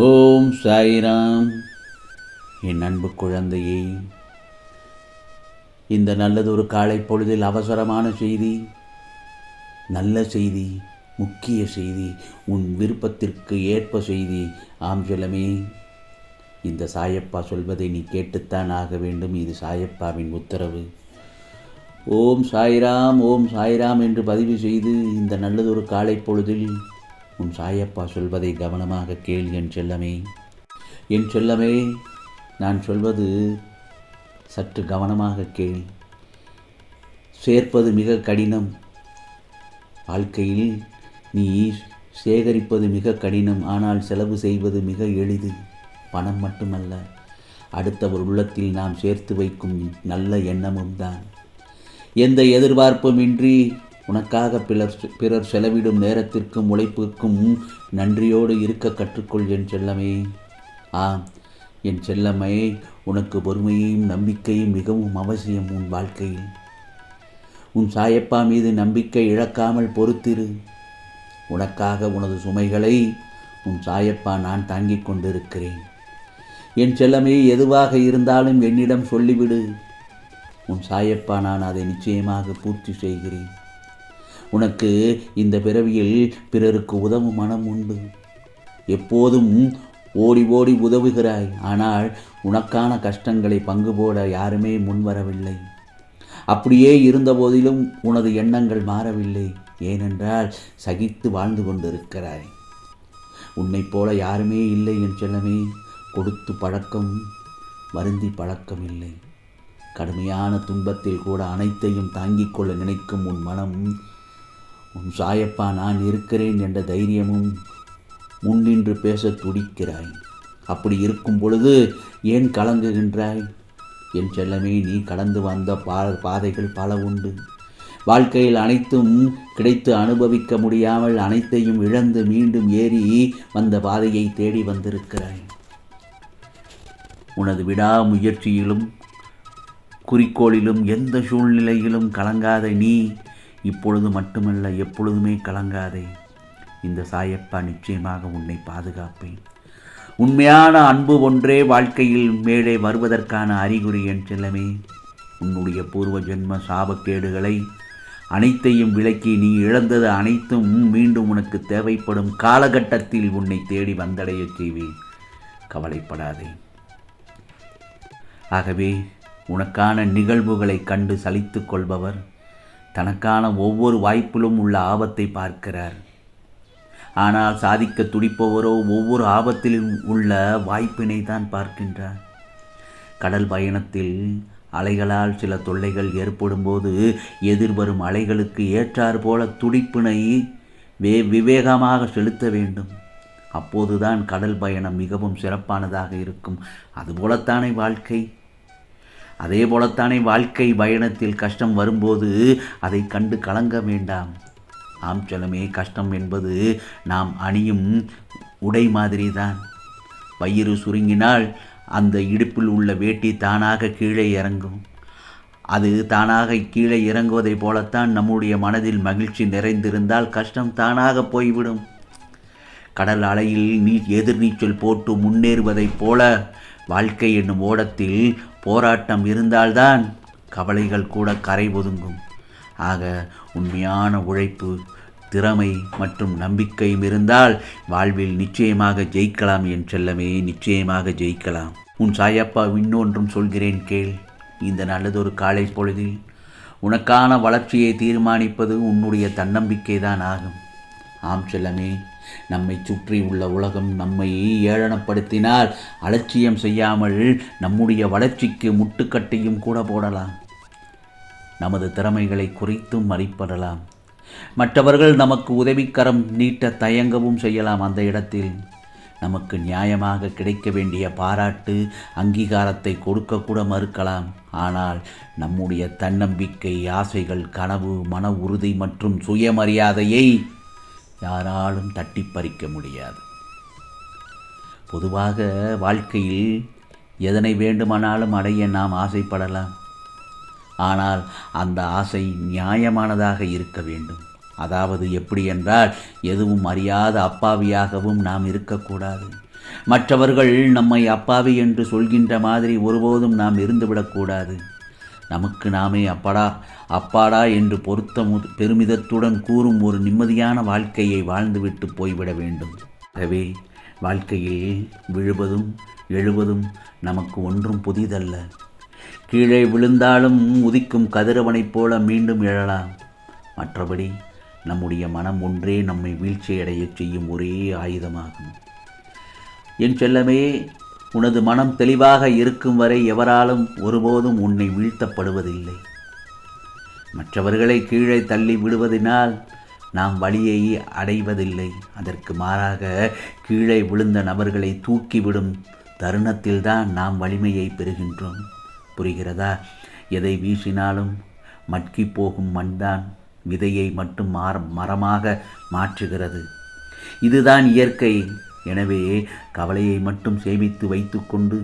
ஓம் சாய்ராம். என் அன்பு குழந்தையே, இந்த நல்லதொரு காலை பொழுதில் அவசரமான செய்தி, நல்ல செய்தி, முக்கிய செய்தி, உன் விருப்பத்திற்கு ஏற்ப செய்தி. ஆம் செல்லமே, இந்த சாயப்பா சொல்வதை நீ கேட்டுத்தான் ஆக வேண்டும். இது சாயப்பாவின் உத்தரவு. ஓம் சாய்ராம், ஓம் சாய்ராம் என்று பதிவு செய்து இந்த நல்லதொரு காலை பொழுதில் உன் சாயப்பா சொல்வதை கவனமாக கேள் என் செல்லமே. என் செல்லமே, நான் சொல்வது சற்று கவனமாக கேள். சேர்ப்பது மிக கடினம். வாழ்க்கையில் நீ சேகரிப்பது மிக கடினம். ஆனால் செலவு செய்வது மிக எளிது. பணம் மட்டுமல்ல, அடுத்தவர் உள்ளத்தில் நாம் சேர்த்து வைக்கும் நல்ல எண்ணமும் தான். எந்த எதிர்பார்ப்பும் இன்றி உனக்காக பிறர் செலவிடும் நேரத்திற்கும் உழைப்புக்கும் நன்றியோடு இருக்க கற்றுக்கொள் என் செல்லமே. ஆம் என் செல்லமே, உனக்கு பொறுமையும் நம்பிக்கையும் மிகவும் அவசியம் உன் வாழ்க்கையில். உன் சாயப்பா மீது நம்பிக்கை இழக்காமல் பொறுத்திரு. உனக்காக உனது சுமைகளை உன் சாயப்பா நான் தாங்கிக் கொண்டிருக்கிறேன். என் செல்லமே, எதுவாக இருந்தாலும் என்னிடம் சொல்லிவிடு. உன் சாயப்பா நான் அதை நிச்சயமாக பூர்த்தி செய்கிறேன். உனக்கு இந்த பிறவியில் பிறருக்கு உதவும் மனம் உண்டு. எப்போதும் ஓடி ஓடி உதவுகிறாய். ஆனால் உனக்கான கஷ்டங்களை பங்கு போட யாருமே முன்வரவில்லை. அப்படியே இருந்த போதிலும் உனது எண்ணங்கள் மாறவில்லை. ஏனென்றால் சகித்து வாழ்ந்து கொண்டிருக்கிறாய். உன்னைப் போல யாருமே இல்லை என் செல்லமே. கொடுத்து பழக்கம், வருந்தி பழக்கம் இல்லை. கடுமையான துன்பத்தில் கூட அனைத்தையும் தாங்கிக் கொள்ள நினைக்கும் உன் மனம், உன் சாயப்பா நான் இருக்கிறேன் என்ற தைரியமும் முன்னின்று பேச துடிக்கிறாய். அப்படி இருக்கும் பொழுது ஏன் கலங்குகின்றாய் என் செல்லமே? நீ கடந்து வந்த பாதைகள் பல உண்டு. வாழ்க்கையில் அனைத்தும் கிடைத்து அனுபவிக்க முடியாமல் அனைத்தையும் இழந்து மீண்டும் ஏறி வந்த பாதையை தேடி வந்திருக்கிறாய். உனது விடாமுயற்சியிலும் குறிக்கோளிலும் எந்த சூழ்நிலையிலும் கலங்காத நீ இப்பொழுது மட்டுமல்ல, எப்பொழுதுமே கலங்காதே. இந்த சாயப்பா நிச்சயமாக உன்னை பாதுகாப்பேன். உண்மையான அன்பு ஒன்றே வாழ்க்கையில் மேலே வருவதற்கான அறிகுறி என் செல்லமே. உன்னுடைய பூர்வ ஜென்ம சாபக்கேடுகளை அனைத்தையும் விலக்கி நீ இழந்தது அனைத்தும் மீண்டும் உனக்கு தேவைப்படும் காலகட்டத்தில் உன்னை தேடி வந்தடைய செய்வேன். கவலைப்படாதே. ஆகவே உனக்கான நிகழ்வுகளை கண்டு சலித்து கொள்பவர் தனக்கான ஒவ்வொரு வாய்ப்பிலும் உள்ள ஆபத்தை பார்க்கிறார். ஆனால் சாதிக்க துடிப்பவரோ ஒவ்வொரு ஆபத்திலும் உள்ள வாய்ப்பினை தான் பார்க்கின்றார். கடல் பயணத்தில் அலைகளால் சில தொல்லைகள் ஏற்படும் போது எதிர்வரும் அலைகளுக்கு ஏற்றார் போல துடிப்பினை விவேகமாக செலுத்த வேண்டும். அப்போதுதான் கடல் பயணம் மிகவும் சிறப்பானதாக இருக்கும். அதுபோலத்தானே வாழ்க்கை. அதே போலத்தானே வாழ்க்கை பயணத்தில் கஷ்டம் வரும்போது அதை கண்டு கலங்க வேண்டாம். ஆம் செல்லமே, கஷ்டம் என்பது நாம் அணியும் உடை மாதிரி தான். வயிறு சுருங்கினால் அந்த இடுப்பில் உள்ள வேட்டி தானாக கீழே இறங்கும். அது தானாக கீழே இறங்குவதை போலத்தான் நம்முடைய மனதில் மகிழ்ச்சி நிறைந்திருந்தால் கஷ்டம் தானாக போய்விடும். கடல் அலையில் எதிர்நீச்சல் போட்டு முன்னேறுவதைப் போல வாழ்க்கை என்னும் ஓடத்தில் போராட்டம் இருந்தால்தான் கவலைகள் கூட கரை ஒதுங்கும். ஆக உண்மையான உழைப்பு, திறமை மற்றும் நம்பிக்கையும் இருந்தால் வாழ்வில் நிச்சயமாக ஜெயிக்கலாம் என் செல்லமே, நிச்சயமாக ஜெயிக்கலாம். உன் சாயப்பா இன்னொன்றும் சொல்கிறேன் கேள். இந்த நல்லதொரு காலை பொழுதில் உனக்கான வளர்ச்சியை தீர்மானிப்பது உன்னுடைய தன்னம்பிக்கை தான் ஆகும். ஆம் செல்லமே, நம்மை சுற்றி உள்ள உலகம் நம்மை ஏளனப்படுத்தினால் அலட்சியம் செய்யாமல் நம்முடைய வளர்ச்சிக்கு முட்டுக்கட்டையும் கூட போடலாம். நமது திறமைகளை குறைத்தும் மதிப்பிடலாம். மற்றவர்கள் நமக்கு உதவிக்கரம் நீட்ட தயங்கவும் செய்யலாம். அந்த இடத்தில் நமக்கு நியாயமாக கிடைக்க வேண்டிய பாராட்டு, அங்கீகாரத்தை கொடுக்கக்கூட மறுக்கலாம். ஆனால் நம்முடைய தன்னம்பிக்கை, ஆசைகள், கனவு, மன உறுதி மற்றும் சுயமரியாதையை யாராலும் தட்டி பறிக்க முடியாது. பொதுவாக வாழ்க்கையில் எதனை வேண்டுமானாலும் அடைய நாம் ஆசைப்படலாம். ஆனால் அந்த ஆசை நியாயமானதாக இருக்க வேண்டும். அதாவது எப்படி என்றால், எதுவும் அறியாத அப்பாவியாகவும் நாம் இருக்கக்கூடாது. மற்றவர்கள் நம்மை அப்பாவி என்று சொல்கின்ற மாதிரி ஒருபோதும் நாம் இருந்துவிடக்கூடாது. நமக்கு நாமே அப்பாடா என்று பெருமிதத்துடன் கூறும் ஒரு நிம்மதியான வாழ்க்கையை வாழ்ந்துவிட்டு போய்விட வேண்டும். ஆகவே வாழ்க்கையில் விழுவதும் எழுவதும் நமக்கு ஒன்றும் புதிதல்ல. கீழே விழுந்தாலும் உதிக்கும் கதிரவனைப் போல மீண்டும் எழலாம். மற்றபடி நம்முடைய மனம் ஒன்றே நம்மை வீழ்ச்சியடையச் செய்யும் ஒரே ஆயுதமாகும். என் செல்லமே, உனது மனம் தெளிவாக இருக்கும் வரை எவராலும் ஒருபோதும் உன்னை வீழ்த்தப்படுவதில்லை. மற்றவர்களை கீழே தள்ளி விடுவதனால் நாம் வழியை அடைவதில்லை. அதற்கு மாறாக கீழே விழுந்த நபர்களை தூக்கிவிடும் தருணத்தில்தான் நாம் வலிமையை பெறுகின்றோம். புரிகிறதா? எதை வீசினாலும் மட்கி போகும் மண்தான் விதையை மட்டும் மரமாக மாற்றுகிறது. இதுதான் இயற்கை. எனவே கவலையை மட்டும் சேமித்து வைத்துக்கொண்டு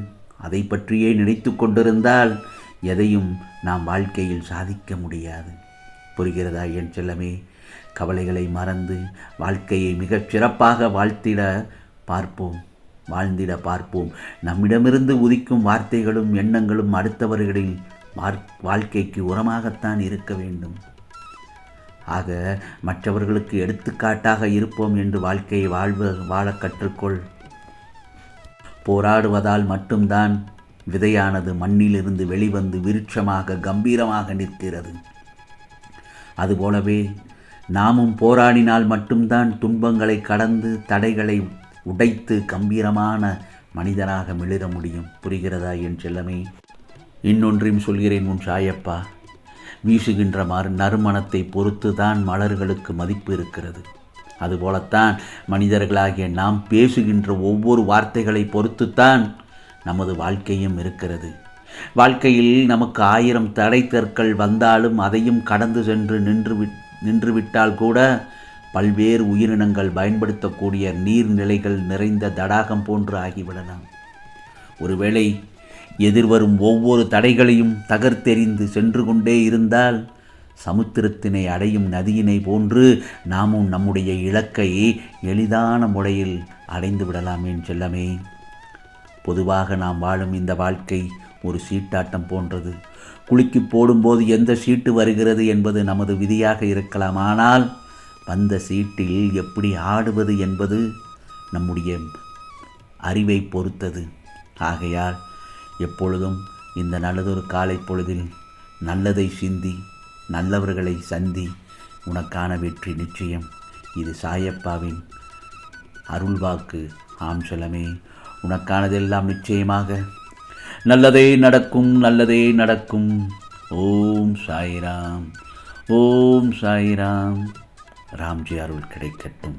அதை பற்றியே நினைத்து கொண்டிருந்தால் எதையும் நாம் வாழ்க்கையில் சாதிக்க முடியாது. புரிகிறதா என் செல்லமே? கவலைகளை மறந்து வாழ்க்கையை மிகச் சிறப்பாக வாழ்ந்திட பார்ப்போம். நம்மிடமிருந்து உதிக்கும் வார்த்தைகளும் எண்ணங்களும் அடுத்தவர்களின் வாழ்க்கைக்கு உரமாகத்தான் இருக்க வேண்டும். ஆக மற்றவர்களுக்கு எடுத்துக்காட்டாக இருப்போம் என்று வாழ்க்கையை வாழ கற்றுக்கொள். போராடுவதால் மட்டும்தான் விதையானது மண்ணிலிருந்து வெளிவந்து விருட்சமாக கம்பீரமாக நிற்கிறது. அதுபோலவே நாமும் போராடினால் மட்டும்தான் துன்பங்களை கடந்து தடைகளை உடைத்து கம்பீரமான மனிதனாக மிளிர முடியும். புரிகிறதா என் செல்லமே? இன்னொன்றையும் சொல்கிறேன் உன் சாயப்பா. வீசுகின்ற நறுமணத்தை பொறுத்து தான் மலர்களுக்கு மதிப்பு இருக்கிறது. அதுபோலத்தான் மனிதர்களாகிய நாம் பேசுகின்ற ஒவ்வொரு வார்த்தைகளை பொறுத்துத்தான் நமது வாழ்க்கையும் இருக்கிறது. வாழ்க்கையில் நமக்கு 1000 தடை கற்கள் வந்தாலும் அதையும் கடந்து சென்று நின்றுவிட்டால் கூட பல்வேறு உயிரினங்கள் பயன்படுத்தக்கூடிய நீர்நிலைகள் நிறைந்த தடாகம் போன்று ஆகிவிடலாம். ஒருவேளை எதிர்வரும் ஒவ்வொரு தடைகளையும் தகர்த்தெறிந்து சென்று கொண்டே இருந்தால் சமுத்திரத்தினை அடையும் நதியினை போன்று நாமும் நம்முடைய இலக்கை எளிதான முறையில் அடைந்து விடலாம் என் செல்லமே. பொதுவாக நாம் வாழும் இந்த வாழ்க்கை ஒரு சீட்டாட்டம் போன்றது. குலுக்கி போடும்போது எந்த சீட்டு வருகிறது என்பது நமது விதியாக இருக்கலாம். ஆனால் வந்த சீட்டில் எப்படி ஆடுவது என்பது நம்முடைய அறிவை பொறுத்தது. ஆகையால் எப்பொழுதும் இந்த நல்லதொரு காலை பொழுதில் நல்லதை சிந்தி நல்லவர்களை சந்தி. உனக்கான வெற்றி நிச்சயம். இது சாயப்பாவின் அருள்வாக்கு. ஆம் செல்லமே, உனக்கானதெல்லாம் நிச்சயமாக நல்லதே நடக்கும், நல்லதே நடக்கும். ஓம் சாய்ராம், ஓம் சாய்ராம். ராம்ஜி அருள் கிடைக்கட்டும்.